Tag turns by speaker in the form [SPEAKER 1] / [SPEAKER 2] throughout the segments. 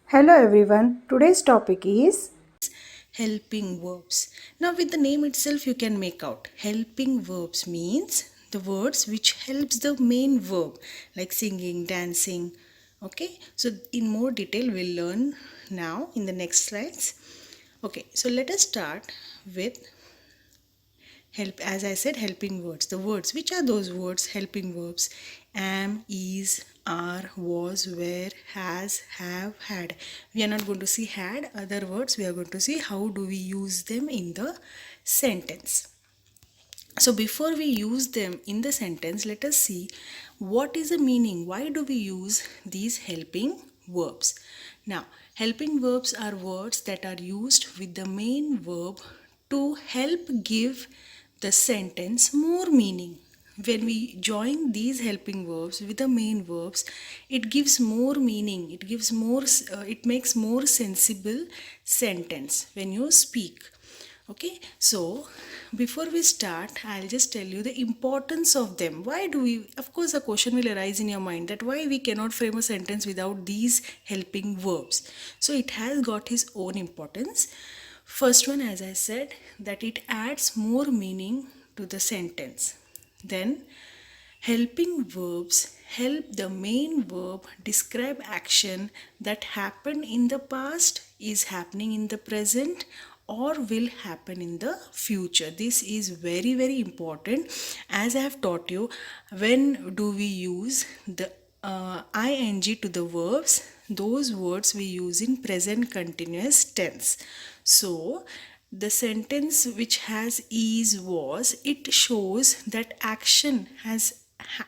[SPEAKER 1] Hello everyone. Today's topic is
[SPEAKER 2] Helping verbs. Now, with the name itself, you can make out helping verbs means the words which helps the main verb, like singing, dancing. Okay, so in more detail, we'll learn now in the next slides. Okay, so let us start with help. As I said, helping words. The words, which are those words? Helping verbs: am, is, are, was, were, has, have, had. We are not going to see had other words. We are going to see how do we use them in the sentence. So before we use them in the sentence, let us see what is the meaning. Why do we use these helping verbs? Now, helping verbs are words that are used with the main verb to help give the sentence more meaning. When we join these helping verbs with the main verbs, it gives more meaning. It makes more sensible sentence when you speak. Okay, so before we start, I'll just tell you the importance of them. Why do we, of course, a question will arise in your mind that why we cannot frame a sentence without these helping verbs. So it has got its own importance. First one, as I said, that it adds more meaning to the sentence. Then, helping verbs help the main verb describe action that happened in the past, is happening in the present, or will happen in the future. This is very, very important. As I have taught you, when do we use the ing to the verbs? Those words we use in present continuous tense. So, the sentence which has is, was, it shows that action has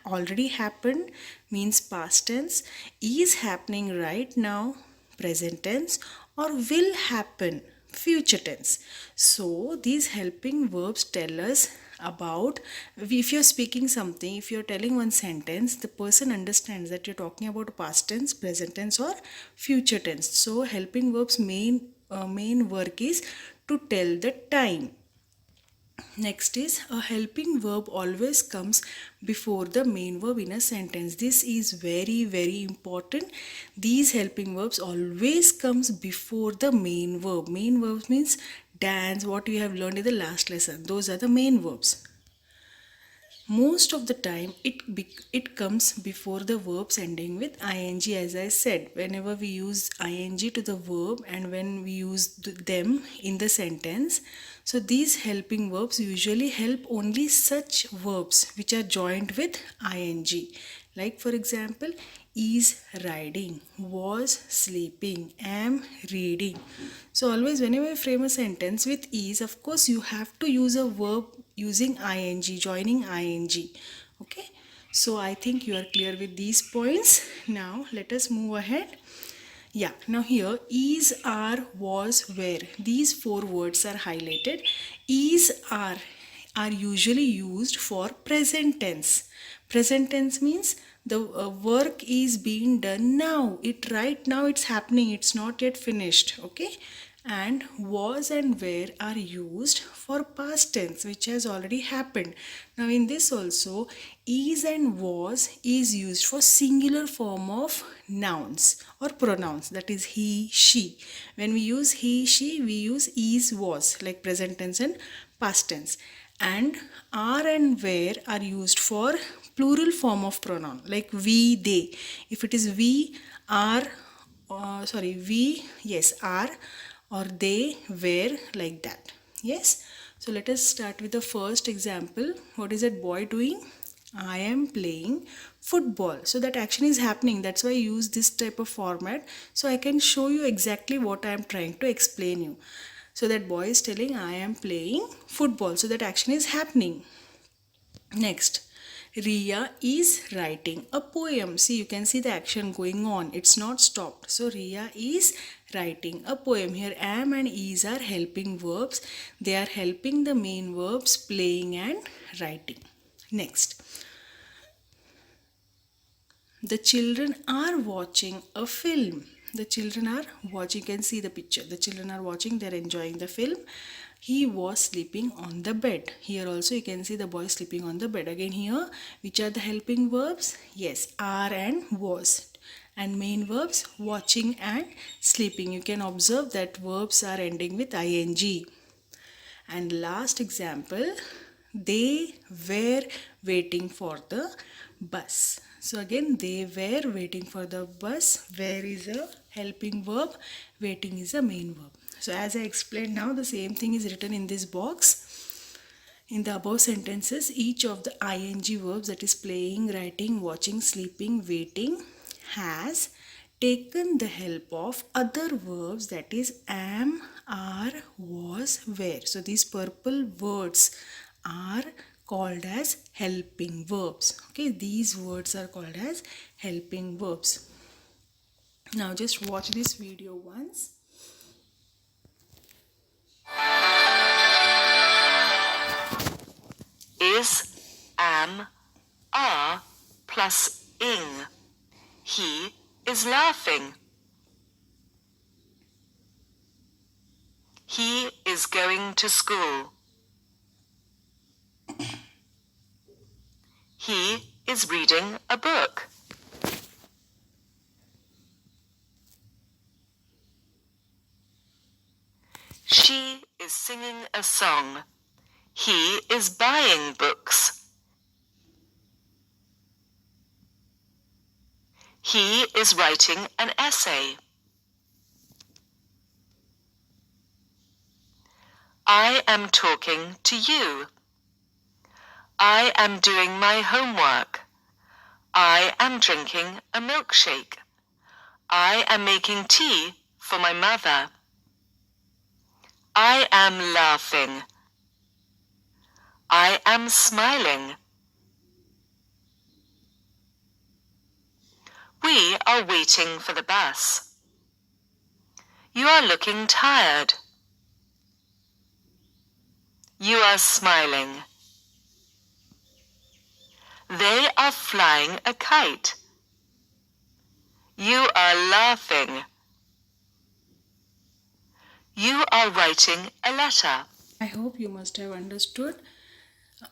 [SPEAKER 2] already happened, means past tense, is happening right now, present tense, or will happen, future tense. So these helping verbs tell us about, if you're speaking something, if you're telling one sentence, the person understands that you're talking about past tense, present tense, or future tense. So helping verbs main work is to tell the time. Next is, a helping verb always comes before the main verb in a sentence. This is very, very important. These helping verbs always comes before the main verb. Main verbs means dance, what you have learned in the last lesson. Those are the main verbs. Most of the time it comes before the verbs ending with ing. As I said, whenever we use ing to the verb and when we use them in the sentence, so these helping verbs usually help only such verbs which are joined with ing. Like for example, is riding, was sleeping, am reading. So always whenever you frame a sentence with is, of course you have to use a verb using ing, joining ing. Okay, so I think you are clear with these points. Now let us move ahead. Yeah, now here is, are, was, were. These four words are highlighted. Is, are usually used for present tense. Present tense means the work is being done now. It right now it's happening. It's not yet finished. Okay, and was and were are used for past tense which has already happened. Now in this also, is and was is used for singular form of nouns or pronouns, that is he, she. When we use he, she, we use is, was, like present tense and past tense. And are and were are used for plural form of pronoun, like we, they. If it is we, are, we, yes, are, or they, were, like that. Yes. So let us start with the first example. What is that boy doing? I am playing football. So that action is happening. That's why I use this type of format. So I can show you exactly what I am trying to explain you. So that boy is telling I am playing football. So that action is happening. Next, Riya is writing a poem. See, you can see the action going on. It's not stopped. So, Riya is writing a poem. Here, am and is are helping verbs. They are helping the main verbs playing and writing. Next, the children are watching a film. The children are watching, you can see the picture. The children are watching, they're enjoying the film. He was sleeping on the bed. Here also you can see the boy sleeping on the bed. Again here, which are the helping verbs? Yes, are and was. And main verbs watching and sleeping. You can observe that verbs are ending with ing. And last example, they were waiting for the bus. So again, they were waiting for the bus. Were is a helping verb, waiting is a main verb. So as I explained now, the same thing is written in this box. In the above sentences, each of the ing verbs, that is playing, writing, watching, sleeping, waiting, has taken the help of other verbs, that is am, are, was, were. So these purple words are called as helping verbs. Okay, these words are called as helping verbs. Now just watch this video once.
[SPEAKER 3] Is, am, are plus ing. He is laughing. He is going to school. He is reading a book. She is singing a song. He is buying books. He is writing an essay. I am talking to you. I am doing my homework. I am drinking a milkshake. I am making tea for my mother. I am laughing. I am smiling. We are waiting for the bus. You are looking tired. You are smiling. They are flying a kite. You are laughing. You are writing a letter.
[SPEAKER 2] I hope you must have understood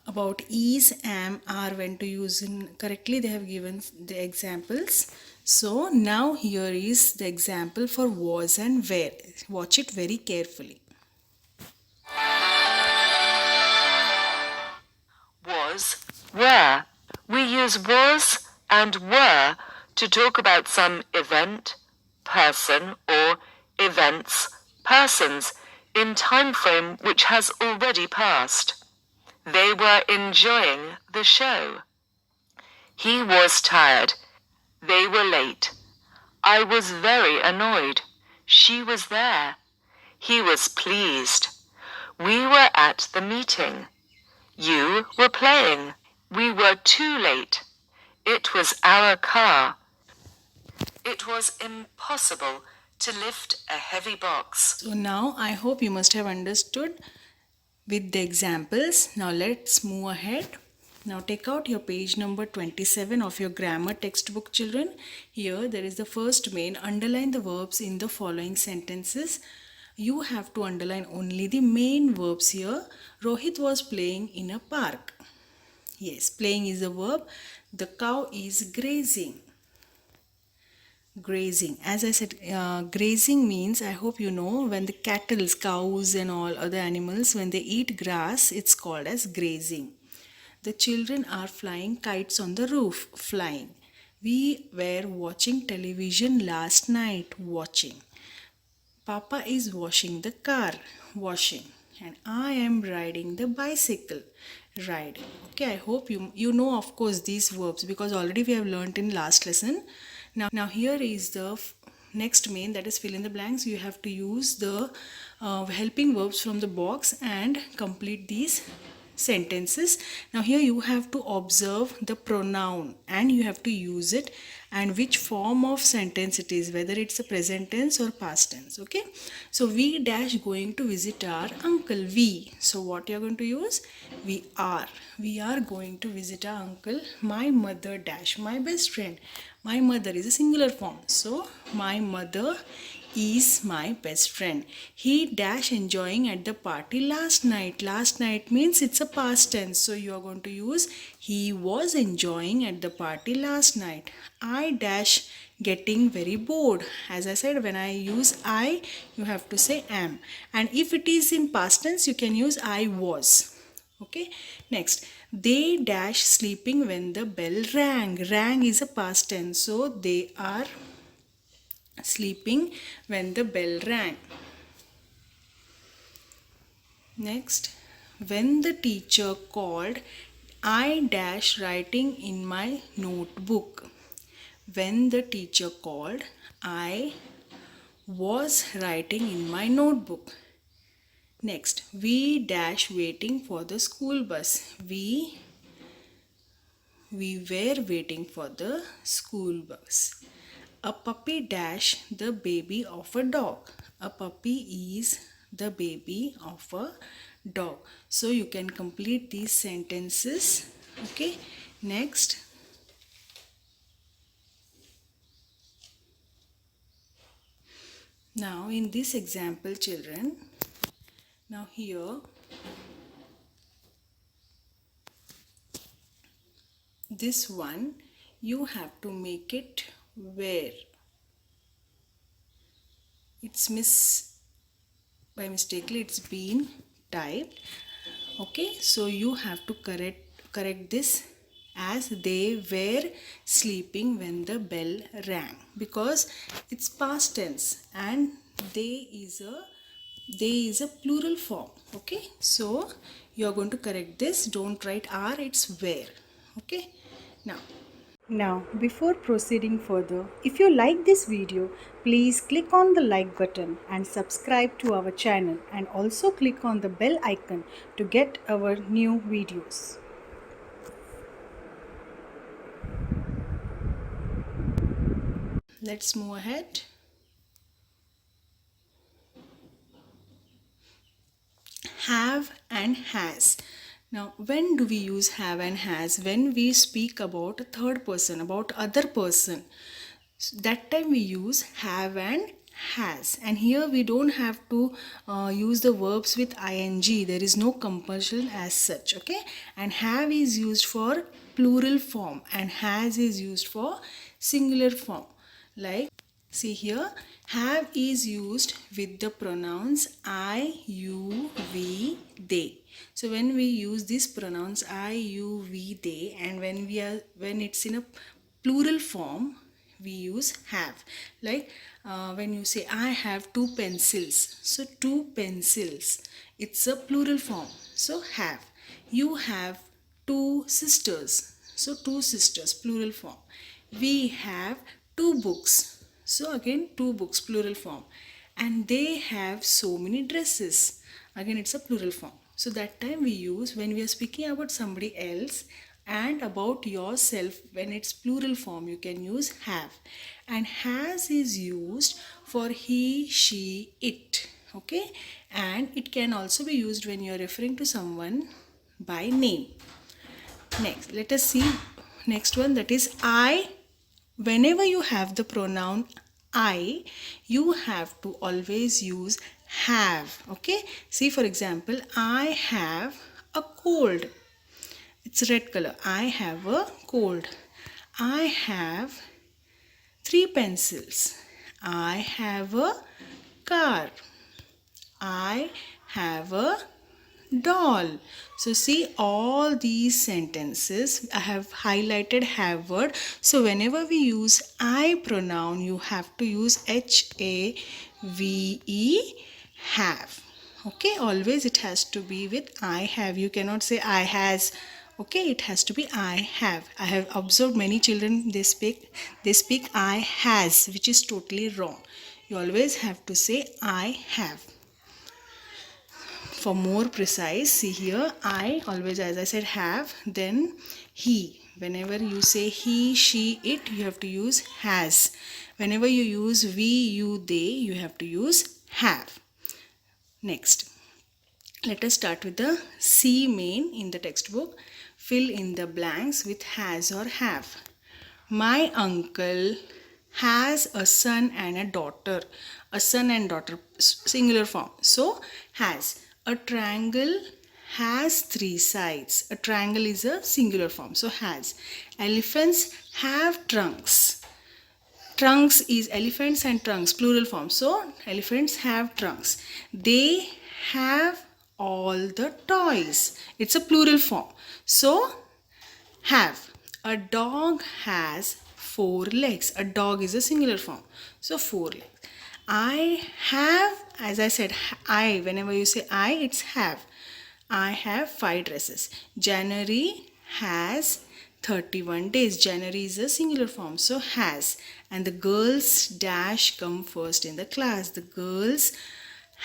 [SPEAKER 2] about is, am, are, when to use in correctly. They have given the examples. So now here is the example for was and were. Watch it very carefully.
[SPEAKER 3] Was, were. We use was and were to talk about some event, person, or events, persons in time frame which has already passed. They were enjoying the show. He was tired. They were late. I was very annoyed. She was there. He was pleased. We were at the meeting. You were playing. We were too late. It was our car. It was impossible to lift a heavy box.
[SPEAKER 2] So now I hope you must have understood with the examples. Now let's move ahead. Now take out your page number 27 of your grammar textbook, children. Here there is the first main. Underline the verbs in the following sentences. You have to underline only the main verbs here. Rohit was playing in a park. Yes, playing is a verb. The cow is grazing. Grazing. As I said, grazing means, I hope you know, when the cattle, cows and all other animals, when they eat grass, it's called as grazing. The children are flying kites on the roof. Flying. We were watching television last night. Watching. Papa is washing the car. Washing. And I am riding the bicycle. Riding. Okay, I hope you know, of course, these verbs, because already we have learnt in last lesson. Now here is the next main, that is fill in the blanks. You have to use the helping verbs from the box and complete these sentences. Now here you have to observe the pronoun and you have to use it and which form of sentence it is, whether it's a present tense or past tense. Okay, so we dash going to visit our uncle. We, so what you are going to use? We are going to visit our uncle. My mother dash my best friend. My mother is a singular form, so my mother is my best friend. He dash enjoying at the party last night. Last night means it's a past tense. So you are going to use he was enjoying at the party last night. I dash getting very bored. As I said, when I use I, you have to say am. And if it is in past tense, you can use I was. Okay, next, they dash sleeping when the bell rang. Rang is a past tense, so they are sleeping when the bell rang. Next, when the teacher called, I dash writing in my notebook. When the teacher called, I was writing in my notebook. Next, we dash waiting for the school bus. We were waiting for the school bus. A puppy dash the baby of a dog. A puppy is the baby of a dog. So you can complete these sentences. Okay. Next. Now in this example, children, now here this one you have to make it where. It's by mistakenly it's been typed. Okay, so you have to correct this as they were sleeping when the bell rang, because it's past tense and they is a plural form. Okay, so you are going to correct this. Don't write are, it's where. Okay,
[SPEAKER 1] Now, before proceeding further, if you like this video, please click on the like button and subscribe to our channel, and also click on the bell icon to get our new videos.
[SPEAKER 2] let's move ahead. Have and has. Now, when do we use have and has? When we speak about a third person, about other person. So that time we use have and has. And here we don't have to use the verbs with ing. There is no compulsion as such. Okay. And have is used for plural form and has is used for singular form. Like, see here, have is used with the pronouns I, you, we, they. So when we use these pronouns I, you, we, they, and when it's in a plural form, we use have. Like when you say I have two pencils, so two pencils, it's a plural form, so have. You have two sisters, so two sisters, plural form. We have two books, so again two books, plural form. And they have so many dresses, again it's a plural form. So that time we use when we are speaking about somebody else and about yourself. When it's plural form, you can use have. And has is used for he, she, it. Okay, and it can also be used when you are referring to someone by name. Next, let us see next one, that is I. Whenever you have the pronoun I, you have to always use have. Okay, see for example, I have a cold. It's red color. I have a cold. I have 3 pencils. I have a car. I have a doll. So see all these sentences, I have highlighted have word. So whenever we use I pronoun, you have to use have, have. Okay, always it has to be with I have. You cannot say I has. Okay, it has to be I have. I have observed many children, they speak I has, which is totally wrong. You always have to say I have. For more precise, see here, I always, as I said, have, then he. Whenever you say he, she, it, you have to use has. Whenever you use we, you, they, you have to use have. Next, let us start with the C main in the textbook. Fill in the blanks with has or have. My uncle has a son and a daughter. A son and daughter, singular form. So has. A triangle has three sides. A triangle is a singular form. So has. Elephants have trunks. Trunks is elephants and trunks, plural form. So elephants have trunks. They have all the toys. It's a plural form. So have. A dog has four legs. A dog is a singular form. So four legs. I have, as I said, I, whenever you say I, it's have. I have 5 dresses. January has 31 days. January is a singular form, so has. And the girls dash come first in the class. The girls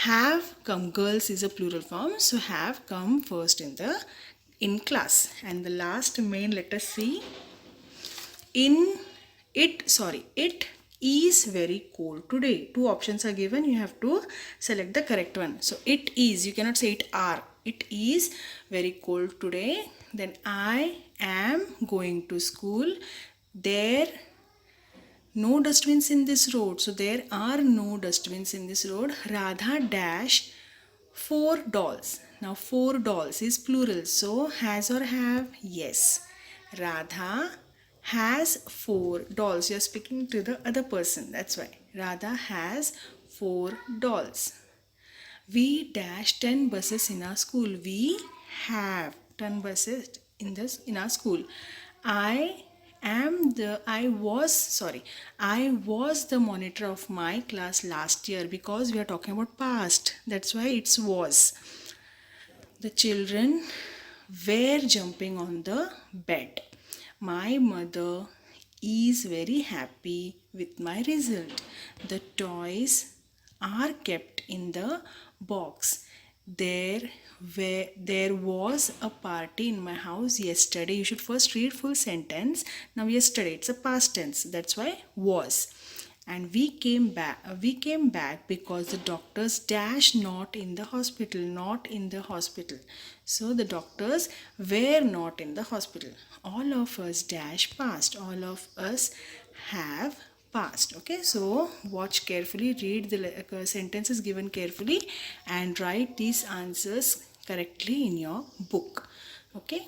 [SPEAKER 2] have come. Girls is a plural form, so have come first in class. And the last main letter C. It is very cold today. Two options are given. You have to select the correct one. So it is, you cannot say it are. It is very cold today. Then I am going to school. There no dustbins in this road. So there are no dustbins in this road. Radha dash 4 dolls. Now 4 dolls is plural. So has or have? Yes. Radha has 4 dolls. You're speaking to the other person. That's why. Radha has 4 dolls. We dash 10 buses in our school. We have 10 buses in our school. I was the monitor of my class last year, because we are talking about past. That's why it's was. The children were jumping on the bed. My mother is very happy with my result. The toys are kept in the box. There was a party in my house yesterday. You should first read full sentence. Now yesterday, it's a past tense. That's why was. And we came back because the doctors dash not in the hospital. So the doctors were not in the hospital. All of us dash past. All of us have passed. Okay, so watch carefully, read the sentences given carefully, and write these answers correctly in your book. Okay,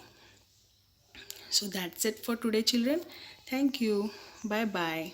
[SPEAKER 2] so that's it for today, children. Thank you. Bye bye.